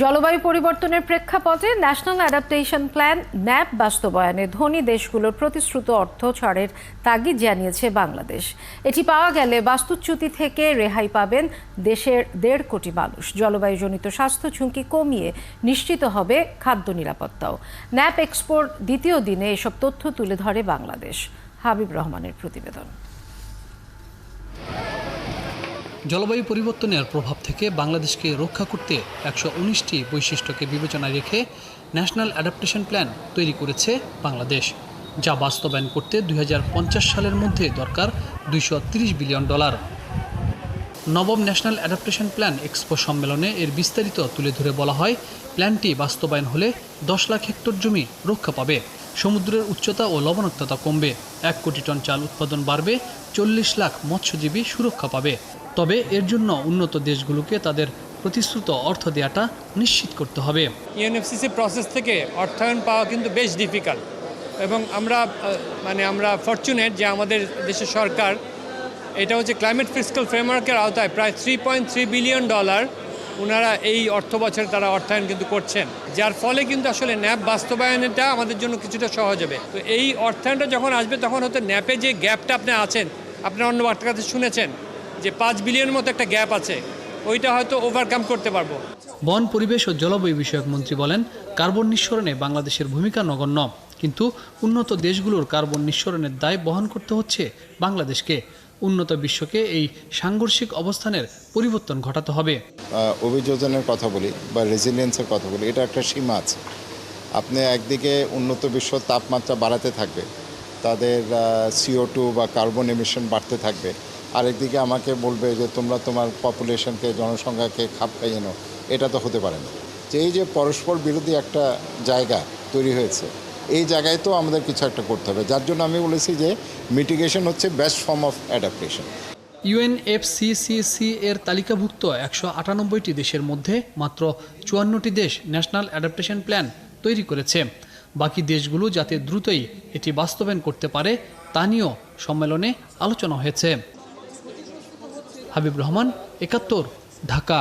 জলবায়ু পরিবর্তনের প্রেক্ষাপটে ন্যাশনাল অ্যাডাপ্টেশন প্ল্যান ন্যাপ বাস্তবায়নে ধনী দেশগুলোর প্রতিশ্রুত অর্থ ছাড়ের তাগিদ জানিয়েছে বাংলাদেশ। এটি পাওয়া গেলে বাস্তুচ্যুতি থেকে রেহাই পাবেন দেশের 1.5 কোটি মানুষ। জলবায়ুজনিত স্বাস্থ্য ঝুঁকি কমিয়ে নিশ্চিত হবে খাদ্য নিরাপত্তাও। ন্যাপ এক্সপোর দ্বিতীয় দিনে এসব তথ্য তুলে ধরে বাংলাদেশ। হাবিব রহমানের প্রতিবেদন। জলবায়ু পরিবর্তনের প্রভাব থেকে বাংলাদেশকে রক্ষা করতে 119টি বৈশিষ্ট্যকে বিবেচনায় রেখে ন্যাশনাল অ্যাডাপ্টেশন প্ল্যান তৈরি করেছে বাংলাদেশ, যা বাস্তবায়ন করতে 2050 সালের মধ্যে দরকার $230 বিলিয়ন। নবম ন্যাশনাল অ্যাডাপ্টেশন প্ল্যান এক্সপো সম্মেলনে এর বিস্তারিত তুলে ধরে বলা হয়, প্ল্যানটি বাস্তবায়ন হলে 10 লাখ হেক্টর জমি রক্ষা পাবে, সমুদ্রের উচ্চতা ও লবণাক্ততা কমবে, 1 কোটি টন চাল উৎপাদন বাড়বে, 40 লাখ মৎস্যজীবী সুরক্ষা পাবে। তবে এর জন্য উন্নত দেশগুলোকে তাদের প্রতিশ্রুত অর্থ দেওয়াটা নিশ্চিত করতে হবে। ইউএনএফসিসি প্রসেস থেকে অর্থায়ন পাওয়া কিন্তু বেশ ডিফিকাল্ট, এবং আমরা ফরচুনেট যে আমাদের দেশের সরকার এটা হচ্ছে ক্লাইমেট ফিস্কাল ফ্রেমওয়ার্কের আওতায় প্রায় $3.3 বিলিয়ন ওনারা এই অর্থ বছরে তারা অর্থায়ন কিন্তু করছেন, যার ফলে কিন্তু আসলে ন্যাপ বাস্তবায়নটা আমাদের জন্য কিছুটা সহজ হবে। তো এই অর্থায়নটা যখন আসবে তখন হয়তো ন্যাপে যে গ্যাপটা আপনি আছেন, আপনার অন্য বার্তার কাছে শুনেছেন যে 5 বিলিয়নের মতো একটা গ্যাপ আছে, ওইটা হয়তো ওভারকাম করতে পারবো। বন, পরিবেশ ও জলবায়ু বিষয়ক মন্ত্রী বলেন, কার্বন নিঃসরণে বাংলাদেশের ভূমিকা নগণ্য, কিন্তু উন্নত দেশগুলোর কার্বন নিঃসরণের দায় বহন করতে হচ্ছে বাংলাদেশকে। উন্নত বিশ্বকে এই সাংঘর্ষিক অবস্থানের পরিবর্তন ঘটাতে হবে। অভিযোজনের কথা বলি বা রেজিলিয়েন্সের কথা বলি, এটা একটা সীমা আছে। আপনি একদিকে উন্নত বিশ্ব তাপমাত্রা বাড়াতে থাকবে, তাদের CO2 বা কার্বন এমিশন বাড়তে থাকবে, আরেকদিকে আমাকে বলবে যে তোমরা তোমার পপুলেশনকে, জনসংখ্যাকে খাপ খাইয়ে নাও, এটা তো হতে পারে না। যে এই যে পরস্পর বিরোধী একটা জায়গা তৈরি হয়েছে, এই জায়গায় তো আমাদের কিছু একটা করতে হবে, যার জন্য আমি বলেছি যে মিটিগেশন হচ্ছে best form of adaptation. UNFCCC এর তালিকাভুক্ত 198টি দেশের মধ্যে মাত্র 54টি দেশ ন্যাশনাল অ্যাডাপ্টেশন প্ল্যান তৈরি করেছে। বাকি দেশগুলো যাতে দ্রুতই এটি বাস্তবায়ন করতে পারে তা নিয়েও সম্মেলনে আলোচনা হয়েছে। হাবিব রহমান, 71, ঢাকা।